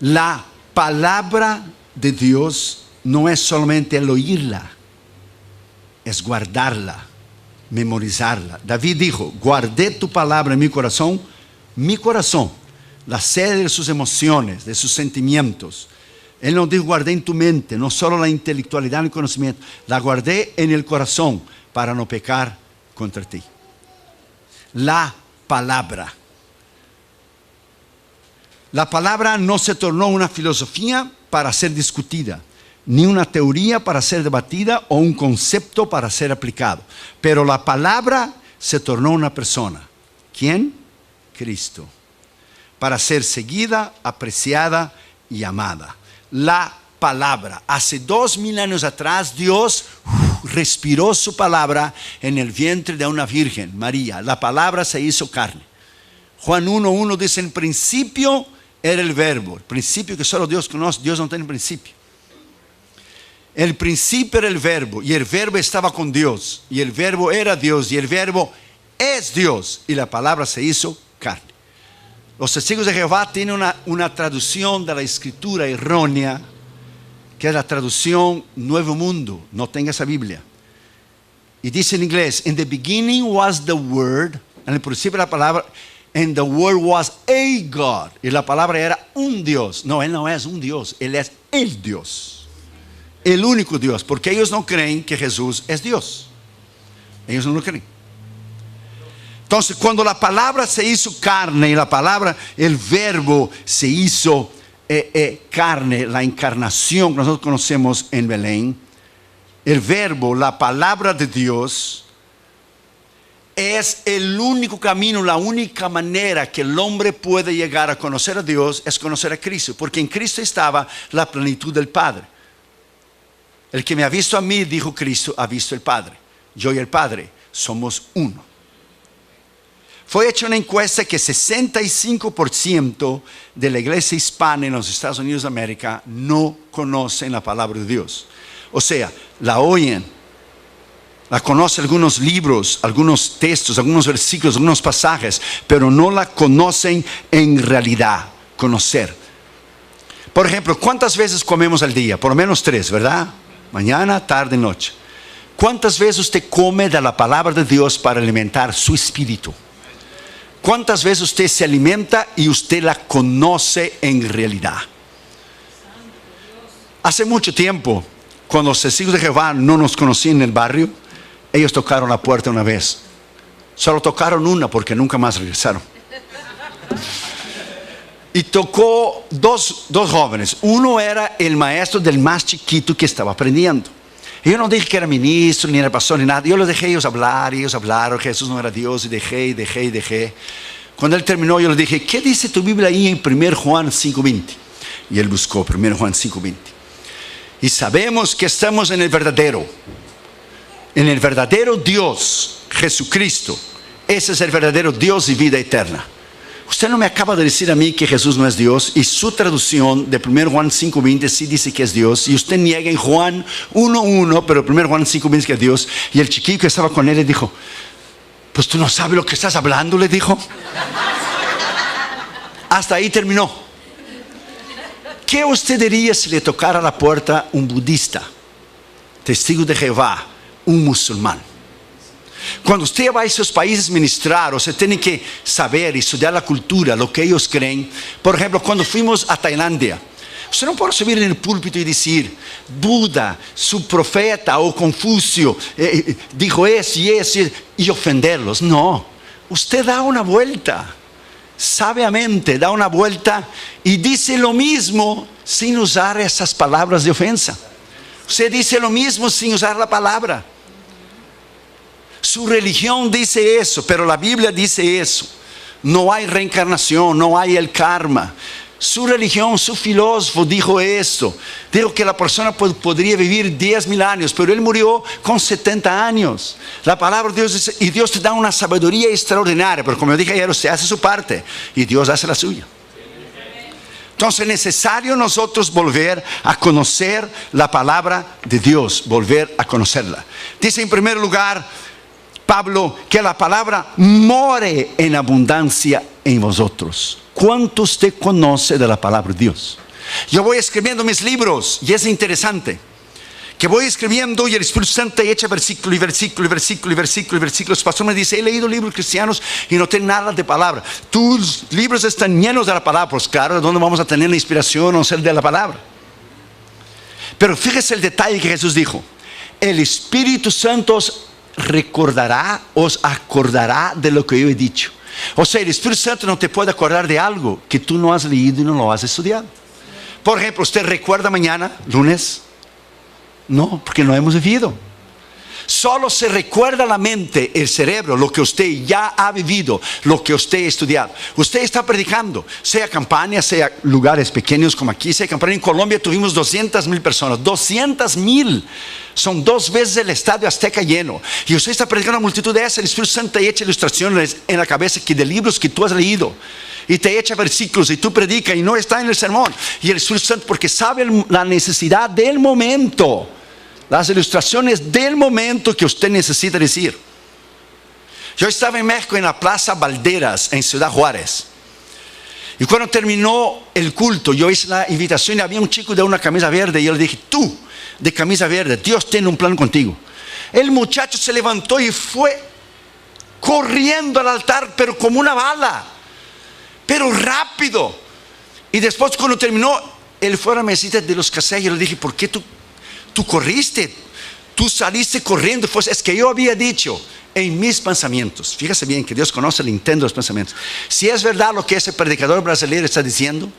La palabra de Dios no es solamente el oírla, es guardarla, memorizarla. David dijo: guardé tu palabra en mi corazón, la sede de sus emociones, de sus sentimientos. Él no dijo guardé en tu mente, no solo la intelectualidad y el conocimiento, la guardé en el corazón para no pecar contra ti. La palabra. La palabra no se tornó una filosofía para ser discutida, ni una teoría para ser debatida o un concepto para ser aplicado. Pero la palabra se tornó una persona. ¿Quién? Cristo. Para ser seguida, apreciada y amada. La palabra. Hace 2000 años atrás Dios respiró su palabra en el vientre de una virgen, María. La palabra se hizo carne. Juan 1:1 dice: en principio era el verbo. El principio que solo Dios conoce. Dios no tiene principio. El principio era el verbo, y el verbo estaba con Dios, y el verbo era Dios, y el verbo es Dios, y la palabra se hizo carne. Los testigos de Jehová tienen una traducción de la escritura errónea, que es la traducción Nuevo Mundo. No tenga esa Biblia. Y dice en inglés: in the beginning was the word. En el principio la palabra, and the word was a God. Y la palabra era un Dios. No, Él no es un Dios, Él es el Dios. El único Dios. Porque ellos no creen que Jesús es Dios. Ellos no lo creen. Entonces, cuando la palabra se hizo carne, y la palabra, el verbo se hizo carne, la encarnación que nosotros conocemos en Belén, el verbo, la palabra de Dios, es el único camino, la única manera que el hombre puede llegar a conocer a Dios, es conocer a Cristo. Porque en Cristo estaba la plenitud del Padre. El que me ha visto a mí, dijo Cristo, ha visto el Padre. Yo y el Padre somos uno. Fue hecha una encuesta que 65% de la iglesia hispana en los Estados Unidos de América no conocen la palabra de Dios. O sea, la oyen, la conocen algunos libros, algunos textos, algunos versículos, algunos pasajes, pero no la conocen en realidad. Conocer. Por ejemplo, ¿cuántas veces comemos al día? Por lo menos 3, ¿verdad? Mañana, tarde, noche. ¿Cuántas veces usted come de la palabra de Dios para alimentar su espíritu? ¿Cuántas veces usted se alimenta y usted la conoce en realidad? Hace mucho tiempo, cuando los testigos de Jehová no nos conocían en el barrio, ellos tocaron la puerta una vez. Solo tocaron una porque nunca más regresaron. Y tocó dos jóvenes. Uno era el maestro del más chiquito que estaba aprendiendo. Y yo no dije que era ministro, ni era pastor, ni nada. Yo les dejé ellos hablar, y ellos hablaron. Jesús no era Dios, y dejé. Cuando él terminó, yo les dije: ¿qué dice tu Biblia ahí en 1 Juan 5:20? Y él buscó 1 Juan 5:20. Y sabemos que estamos en el verdadero Dios, Jesucristo. Ese es el verdadero Dios y vida eterna. Usted no me acaba de decir a mí que Jesús no es Dios, y su traducción de 1 Juan 5:20 sí dice que es Dios, y usted niega en Juan 1:1, pero 1 Juan 5:20 que es Dios. Y el chiquillo que estaba con él le dijo: pues tú no sabes lo que estás hablando, le dijo. Hasta ahí terminó. ¿Qué usted diría si le tocara la puerta un budista, testigo de Jehová, un musulmán? Cuando usted va a esos países a ministrar, usted tiene que saber y estudiar la cultura, lo que ellos creen. Por ejemplo, cuando fuimos a Tailandia, usted no puede subir en el púlpito y decir: Buda, su profeta o Confucio dijo eso y eso, y ofenderlos. No, usted da una vuelta, sabiamente da una vuelta y dice lo mismo sin usar esas palabras de ofensa. Usted dice lo mismo sin usar la palabra. Su religión dice eso, pero la Biblia dice eso. No hay reencarnación, no hay el karma. Su religión, su filósofo dijo esto. Dijo que la persona podría vivir 10,000 años, pero él murió con 70 años. La palabra de Dios dice, y Dios te da una sabiduría extraordinaria, pero como yo dije ayer, usted hace su parte y Dios hace la suya. Entonces es necesario nosotros volver a conocer la palabra de Dios, volver a conocerla. Dice en primer lugar Pablo que la palabra more en abundancia en vosotros. ¿Cuánto usted conoce de la palabra de Dios? Yo voy escribiendo mis libros y es interesante que voy escribiendo y el Espíritu Santo echa versículo y versículo y versículo y versículo y versículo. El pastor me dice, he leído libros cristianos y no tiene nada de palabra. Tus libros están llenos de la palabra. Pues claro, ¿de dónde vamos a tener la inspiración o ser de la palabra? Pero fíjese el detalle que Jesús dijo. El Espíritu Santo os recordará, os acordará de lo que yo he dicho. O sea, el Espíritu Santo no te puede acordar de algo que tú no has leído y no lo has estudiado. Por ejemplo, ¿usted recuerda mañana, lunes? No, porque no hemos vivido. Solo se recuerda la mente, el cerebro, lo que usted ya ha vivido, lo que usted ha estudiado. Usted está predicando, sea campaña, sea lugares pequeños como aquí, sea campaña. En Colombia tuvimos 200,000 personas, 200,000. Son 2 veces el estadio Azteca lleno. Y usted está predicando a una multitud de esas. El Espíritu Santo te echa ilustraciones en la cabeza de libros que tú has leído. Y te echa versículos y tú predicas y no está en el sermón. Y el Espíritu Santo, porque sabe la necesidad del momento, las ilustraciones del momento que usted necesita decir. Yo estaba en México, en la Plaza Valderas, en Ciudad Juárez. Y cuando terminó el culto, yo hice la invitación y había un chico de una camisa verde. Y yo le dije, tú, de camisa verde, Dios tiene un plan contigo. El muchacho se levantó y fue corriendo al altar, pero como una bala, pero rápido. Y después cuando terminó, él fue a la mesita de los cassettes. Y yo le dije, ¿por qué tú corriste? Tú saliste corriendo. Pues es que yo había dicho en mis pensamientos, fíjese bien que Dios conoce el intento de los pensamientos. Si es verdad lo que ese predicador brasileño está diciendo,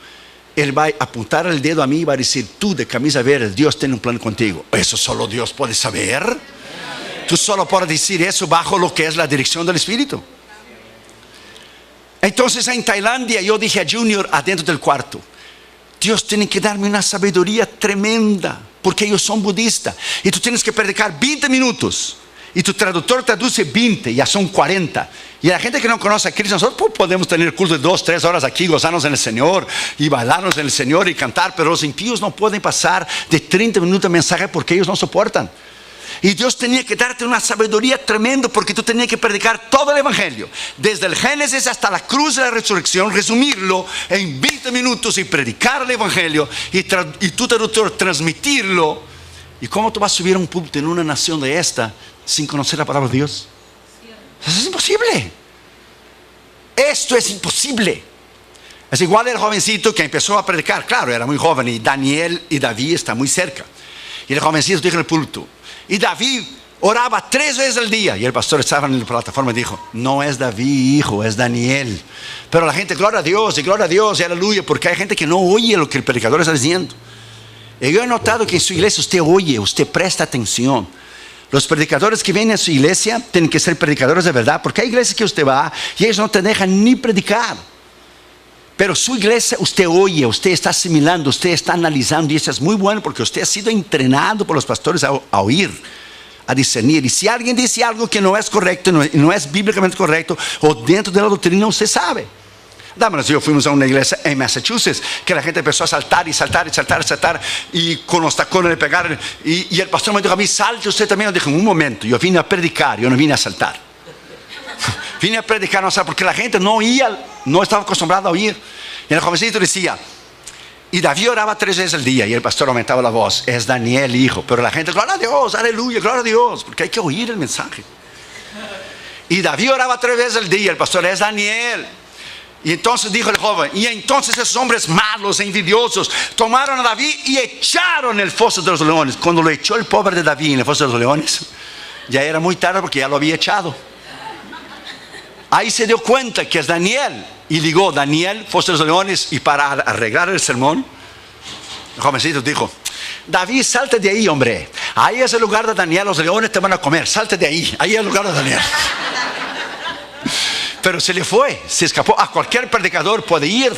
él va a apuntar el dedo a mí y va a decir, tú de camisa verde, Dios tiene un plan contigo. Eso solo Dios puede saber. Tú solo puedes decir eso bajo lo que es la dirección del Espíritu. Entonces en Tailandia yo dije a Junior adentro del cuarto, Dios tiene que darme una sabiduría tremenda, porque ellos son budistas y tú tienes que predicar 20 minutos y tu traductor traduce 20, ya son 40. Y la gente que no conoce a Cristo, nosotros podemos tener culto de 2, 3 horas aquí, gozarnos en el Señor y bailarnos en el Señor y cantar, pero los impíos no pueden pasar de 30 minutos de mensaje porque ellos no soportan. Y Dios tenía que darte una sabiduría tremenda, porque tú tenías que predicar todo el Evangelio, desde el Génesis hasta la cruz de la resurrección, resumirlo en 20 minutos y predicar el Evangelio y tu traductor transmitirlo. ¿Y cómo tú vas a subir a un púlpito en una nación de esta sin conocer la palabra de Dios? Eso es imposible. Esto es imposible. Es igual el jovencito que empezó a predicar. Claro, era muy joven y Daniel y David están muy cerca. Y el jovencito dijo en el púlpito, y David oraba 3 veces al día. Y el pastor estaba en la plataforma y dijo, no es David, hijo, es Daniel. Pero la gente, gloria a Dios y aleluya, porque hay gente que no oye lo que el predicador está diciendo. Y yo he notado que en su iglesia usted oye, usted presta atención. Los predicadores que vienen a su iglesia tienen que ser predicadores de verdad, porque hay iglesias que usted va y ellos no te dejan ni predicar. Pero su iglesia usted oye, usted está asimilando, usted está analizando, y eso es muy bueno porque usted ha sido entrenado por los pastores a oír, a discernir. Y si alguien dice algo que no es correcto, no es bíblicamente correcto, o dentro de la doctrina, usted sabe. Dámonos, yo fuimos a una iglesia en Massachusetts que la gente empezó a saltar y saltar y saltar y saltar, y con los tacones le pegaron, y el pastor me dijo a mí, salte usted también. Yo dije, un momento, yo vine a predicar, yo no vine a saltar. Vine a predicar, no sé, porque la gente no oía, no estaba acostumbrada a oír. Y el jovencito decía, y David oraba 3 veces al día, y el pastor aumentaba la voz, es Daniel, hijo. Pero la gente, gloria a Dios, aleluya, gloria a Dios, porque hay que oír el mensaje. Y David oraba 3 veces al día, el pastor, es Daniel. Y entonces dijo el joven, y entonces esos hombres malos e envidiosos tomaron a David y echaron en el foso de los leones. Cuando lo echó el pobre de David en el foso de los leones, ya era muy tarde porque ya lo había echado. Ahí se dio cuenta que es Daniel, y ligó Daniel, foso de los leones. Y para arreglar el sermón, el jovencito dijo, David, salte de ahí, hombre, ahí es el lugar de Daniel, los leones te van a comer, salte de ahí, ahí es el lugar de Daniel. Pero se le fue, se escapó. A cualquier predicador puede ir,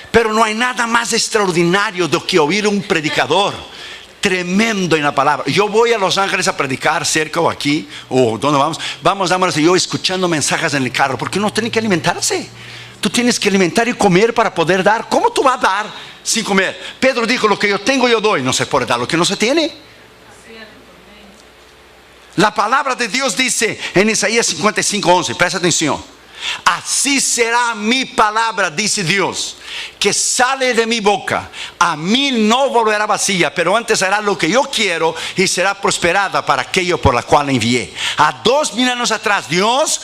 pero no hay nada más extraordinario de que oír un predicador tremendo en la palabra. Yo voy a Los Ángeles a predicar cerca o aquí, o donde vamos, yo escuchando mensajes en el carro, porque uno tiene que alimentarse. Tú tienes que alimentar y comer para poder dar. ¿Cómo tú vas a dar sin comer? Pedro dijo, lo que yo tengo yo doy. No se puede dar lo que no se tiene. La palabra de Dios dice en Isaías 55:11, presta atención, Así será mi palabra, dice Dios, que sale de mi boca. A mí no volverá vacía, pero antes hará lo que yo quiero y será prosperada para aquello por la cual la envié. A 2000 años atrás, Dios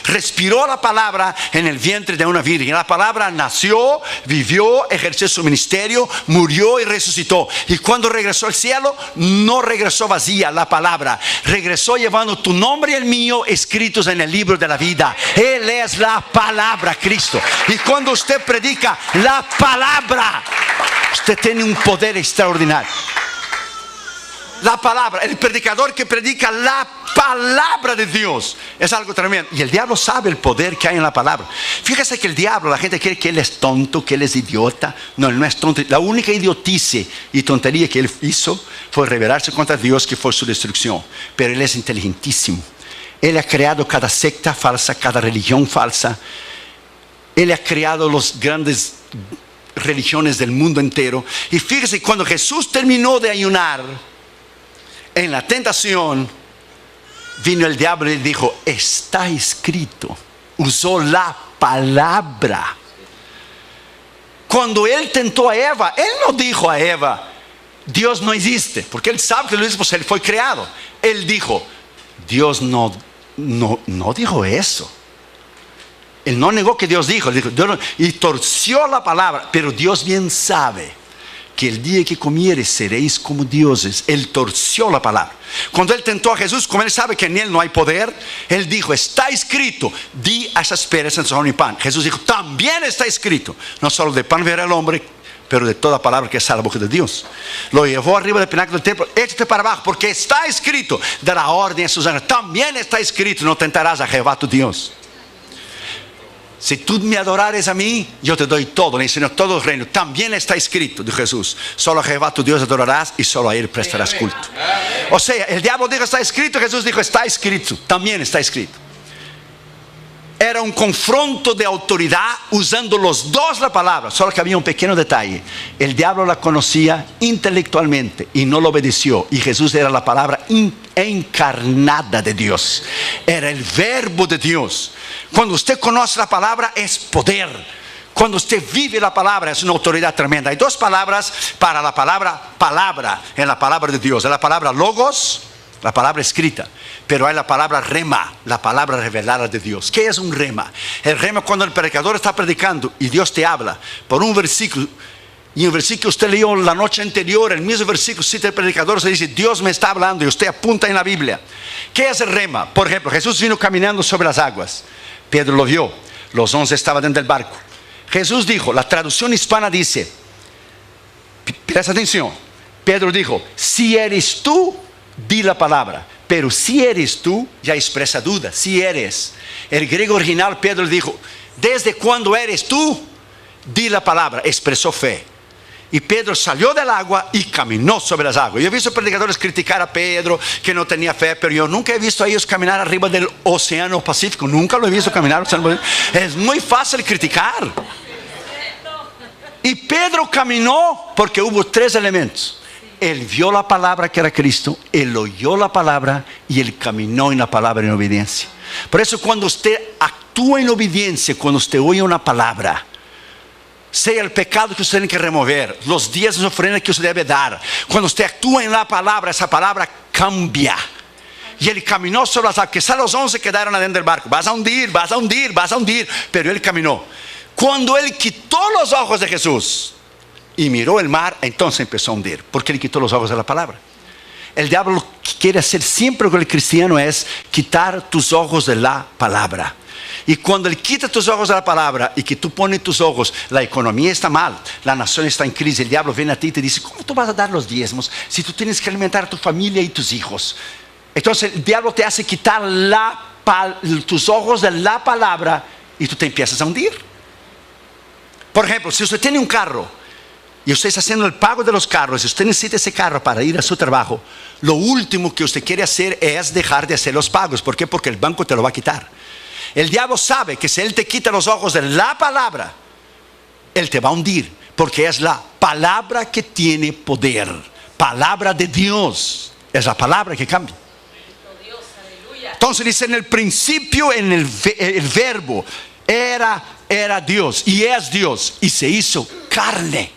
respiró la palabra en el vientre de una virgen. La palabra nació, vivió, ejerció su ministerio, murió y resucitó. Y cuando regresó al cielo, no regresó vacía. La palabra regresó llevando tu nombre y el mío escritos en el libro de la vida. Él es la palabra, Cristo. Y cuando usted predica la palabra, usted tiene un poder extraordinario. La palabra, el predicador que predica la palabra de Dios es algo tremendo. Y el diablo sabe el poder que hay en la palabra. Fíjese que el diablo, la gente cree que él es tonto, que él es idiota. No, él no es tonto. La única idiotice y tontería que él hizo fue rebelarse contra Dios, que fue su destrucción. Pero él es inteligentísimo. Él ha creado cada secta falsa, cada religión falsa. Él ha creado las grandes religiones del mundo entero. Y fíjese, cuando Jesús terminó de ayunar, en la tentación, vino el diablo y dijo: está escrito. Usó la palabra. Cuando él tentó a Eva, él no dijo a Eva: Dios no existe, porque él sabe que lo dice, pues él fue creado. Él dijo: Dios no dijo eso. Él no negó que Dios dijo, Dios no, y torció la palabra. Pero Dios bien sabe que el día que comieres seréis como dioses. Él torció la palabra. Cuando él tentó a Jesús, como él sabe que en él no hay poder, él dijo: está escrito, di a esas piedras en son y pan. Jesús dijo: también está escrito, no solo de pan vivirá el hombre, pero de toda palabra que sale de la boca de Dios. Lo llevó arriba del pináculo del templo: échate para abajo, porque está escrito, dará orden a sus ángeles. También está escrito: no tentarás a Jehová tu Dios. Si tú me adorares a mí, yo te doy todo, le enseño todo el reino. También está escrito, dijo Jesús: solo a Jehová tu Dios adorarás y solo a él prestarás culto. O sea, el diablo dijo: está escrito. Jesús dijo: está escrito, también está escrito. Era un confronto de autoridad usando los dos la palabra. Solo que había un pequeño detalle: el diablo la conocía intelectualmente y no lo obedeció. Y Jesús era la palabra encarnada de Dios, era el verbo de Dios. Cuando usted conoce la palabra, es poder. Cuando usted vive la palabra, es una autoridad tremenda. Hay dos palabras para la palabra en la palabra de Dios: es la palabra logos, la palabra escrita, pero hay la palabra rema, la palabra revelada de Dios. ¿Qué es un rema? El rema, cuando el predicador está predicando y Dios te habla por un versículo, y el versículo que usted leyó la noche anterior, el mismo versículo cita el predicador, se dice: Dios me está hablando, y usted apunta en la Biblia. ¿Qué es el rema? Por ejemplo, Jesús vino caminando sobre las aguas. Pedro lo vio, los 11 estaban dentro del barco. Jesús dijo, la traducción hispana dice, presta atención, Pedro dijo: si eres tú, di la palabra. Pero si eres tú, ya expresa duda. Si eres. El griego original, Pedro dijo: desde cuando eres tú, di la palabra. Expresó fe. Y Pedro salió del agua y caminó sobre las aguas. Yo he visto predicadores criticar a Pedro, que no tenía fe, pero yo nunca he visto a ellos caminar arriba del océano Pacífico. Nunca lo he visto caminar. Es muy fácil criticar. Y Pedro caminó porque hubo tres elementos: él vio la palabra, que era Cristo; él oyó la palabra; y él caminó en la palabra en obediencia. Por eso, cuando usted actúa en obediencia, cuando usted oye una palabra, sea el pecado que usted tiene que remover, los días de ofrenda que usted debe dar, cuando usted actúa en la palabra, esa palabra cambia. Y él caminó sobre las aguas. Quizás los 11 quedaron adentro del barco: vas a hundir, vas a hundir, vas a hundir. Pero él caminó. Cuando él quitó los ojos de Jesús y miró el mar, entonces empezó a hundir, porque él quitó los ojos de la palabra. El diablo lo que quiere hacer siempre con el cristiano es quitar tus ojos de la palabra. Y cuando él quita tus ojos de la palabra y que tú pones tus ojos, la economía está mal, la nación está en crisis, el diablo viene a ti y te dice: ¿cómo tú vas a dar los diezmos si tú tienes que alimentar a tu familia y tus hijos? Entonces el diablo te hace quitar tus ojos de la palabra y tú te empiezas a hundir. Por ejemplo, si usted tiene un carro y usted está haciendo el pago de los carros, y usted necesita ese carro para ir a su trabajo, lo último que usted quiere hacer es dejar de hacer los pagos. ¿Por qué? Porque el banco te lo va a quitar. El diablo sabe que si él te quita los ojos de la palabra, él te va a hundir, porque es la palabra que tiene poder. Palabra de Dios es la palabra que cambia. Entonces dice, en el principio, en el verbo, era Dios y es Dios y se hizo carne.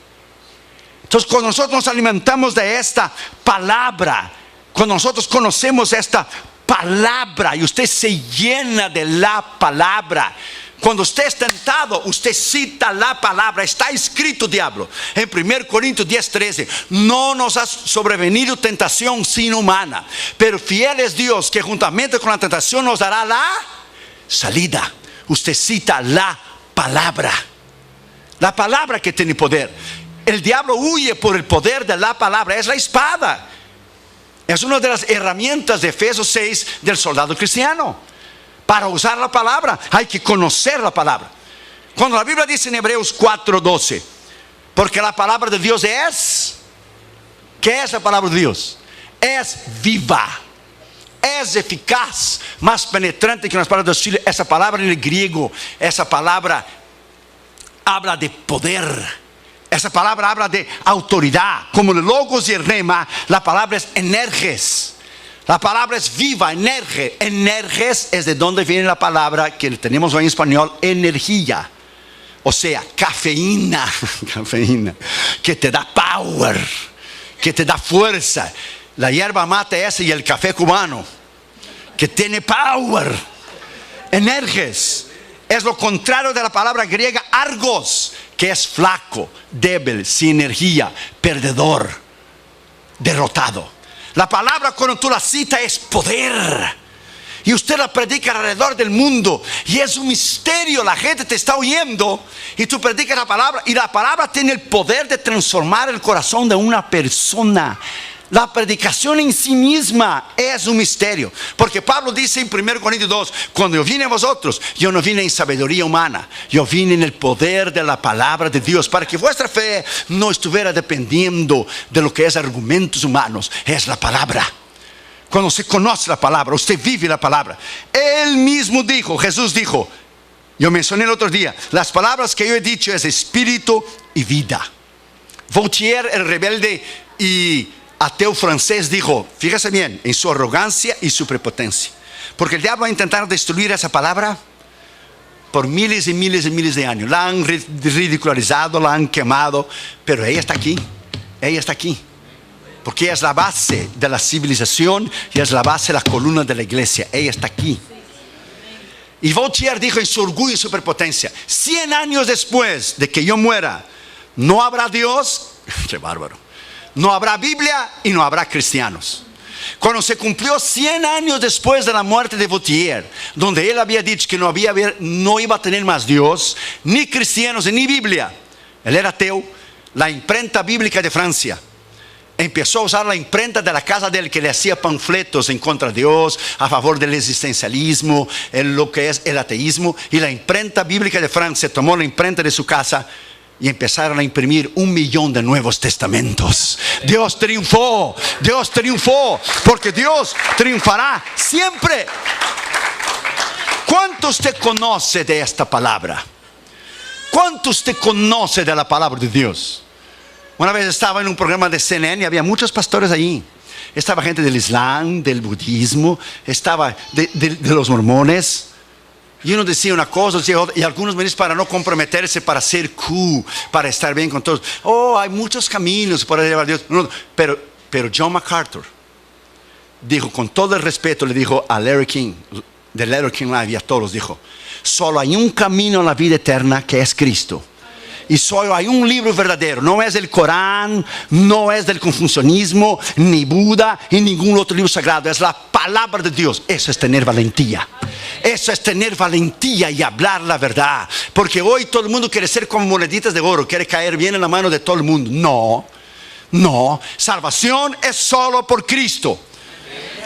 Entonces cuando nosotros nos alimentamos de esta palabra, cuando nosotros conocemos esta palabra y usted se llena de la palabra, cuando usted es tentado, usted cita la palabra. Está escrito, diablo, en 1 Corintios 10:13: no nos ha sobrevenido tentación sino humana, pero fiel es Dios, que juntamente con la tentación nos dará la salida. Usted cita la palabra que tiene poder. El diablo huye por el poder de la palabra. Es la espada. Es una de las herramientas de Efesios 6 del soldado cristiano. Para usar la palabra hay que conocer la palabra. Cuando la Biblia dice en Hebreos 4:12, porque la palabra de Dios es, ¿qué es la palabra de Dios? Es viva, es eficaz, más penetrante que las palabras de Chile. Esa palabra en el griego, esa palabra habla de poder. Esa palabra habla de autoridad. Como el logos y el rema, la palabra es energes. La palabra es viva, energe. Energes es de donde viene la palabra que tenemos hoy en español, energía. O sea, cafeína. Cafeína. Que te da power, que te da fuerza. La hierba mate esa y el café cubano, que tiene power. Energes es lo contrario de la palabra griega argos, que es flaco, débil, sin energía, perdedor, derrotado. La palabra, cuando tú la citas, es poder. Y usted la predica alrededor del mundo y es un misterio. La gente te está oyendo y tú predicas la palabra, y la palabra tiene el poder de transformar el corazón de una persona. La predicación en sí misma es un misterio, porque Pablo dice en 1 Corintios 2: cuando yo vine a vosotros, yo no vine en sabiduría humana, yo vine en el poder de la palabra de Dios, para que vuestra fe no estuviera dependiendo de lo que es argumentos humanos. Es la palabra. Cuando se conoce la palabra, usted vive la palabra. Él mismo dijo, Jesús dijo, yo mencioné el otro día, las palabras que yo he dicho es espíritu y vida. Voltaire, el rebelde y ateo francés, dijo, fíjese bien, en su arrogancia y su prepotencia, porque el diablo va a intentar destruir esa palabra por miles y miles y miles de años. La han ridicularizado, la han quemado, pero ella está aquí. Ella está aquí, porque ella es la base de la civilización y es la base, la columna de la iglesia. Ella está aquí. Y Voltaire dijo en su orgullo y su prepotencia: 100 años después de que yo muera, no habrá Dios. Qué bárbaro. No habrá Biblia y no habrá cristianos. Cuando se cumplió 100 años después de la muerte de Voltaire, donde él había dicho que no iba a tener más Dios, ni cristianos, ni Biblia, él era ateo, la imprenta bíblica de Francia empezó a usar la imprenta de la casa de él, que le hacía panfletos en contra de Dios, a favor del existencialismo, lo que es el ateísmo. Y la imprenta bíblica de Francia tomó la imprenta de su casa y empezaron a imprimir 1 millón de Nuevos Testamentos. Dios triunfó, porque Dios triunfará siempre. ¿Cuánto usted conoce de esta palabra? ¿Cuánto usted conoce de la palabra de Dios? Una vez estaba en un programa de CNN y había muchos pastores allí. Estaba gente del Islam, del budismo, estaba de los mormones. Y uno decía una cosa, decía otra, y algunos me dicen, para no comprometerse, para ser cool, para estar bien con todos. Oh, hay muchos caminos para llevar a Dios. No, pero John MacArthur dijo, con todo el respeto, le dijo a Larry King, de Larry King Live, y a todos, dijo: solo hay un camino a la vida eterna, que es Cristo. Y solo hay un libro verdadero. No es el Corán, no es del confucianismo, ni Buda, y ningún otro libro sagrado. Es la palabra de Dios. Eso es tener valentía. Eso es tener valentía y hablar la verdad. Porque hoy todo el mundo quiere ser como moneditas de oro, quiere caer bien en la mano de todo el mundo. No. Salvación es solo por Cristo.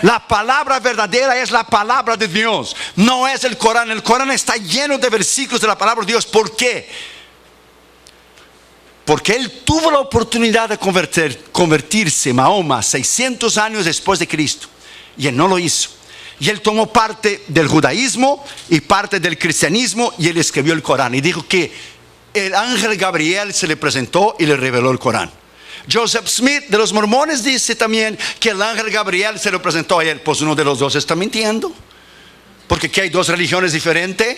La palabra verdadera es la palabra de Dios. No es el Corán. El Corán está lleno de versículos de la palabra de Dios. ¿Por qué? Porque él tuvo la oportunidad de convertirse, Mahoma, 600 años después de Cristo, y él no lo hizo. Y él tomó parte del judaísmo y parte del cristianismo, y él escribió el Corán y dijo que el ángel Gabriel se le presentó y le reveló el Corán. Joseph Smith de los mormones dice también que el ángel Gabriel se lo presentó a él. Pues uno de los dos está mintiendo. Porque aquí hay dos religiones diferentes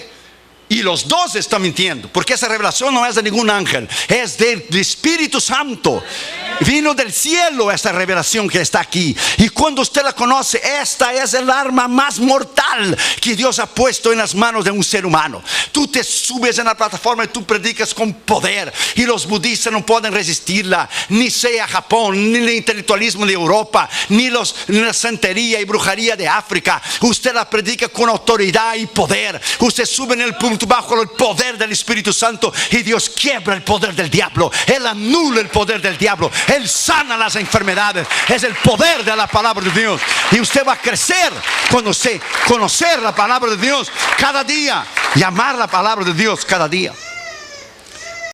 y los dos están mintiendo, porque esa revelación no es de ningún ángel, es del Espíritu Santo. Vino del cielo esta revelación que está aquí. Y cuando usted la conoce, esta es el arma más mortal que Dios ha puesto en las manos de un ser humano. Tú te subes en la plataforma y tú predicas con poder, y los budistas no pueden resistirla, ni sea Japón, ni el intelectualismo de Europa, ni la santería y brujería de África. Usted la predica con autoridad y poder. Usted sube en el punto bajo el poder del Espíritu Santo, y Dios quiebra el poder del diablo. Él anula el poder del diablo. Él sana las enfermedades. Es el poder de la palabra de Dios. Y usted va a crecer cuando se conocer la palabra de Dios cada día y amar la palabra de Dios cada día.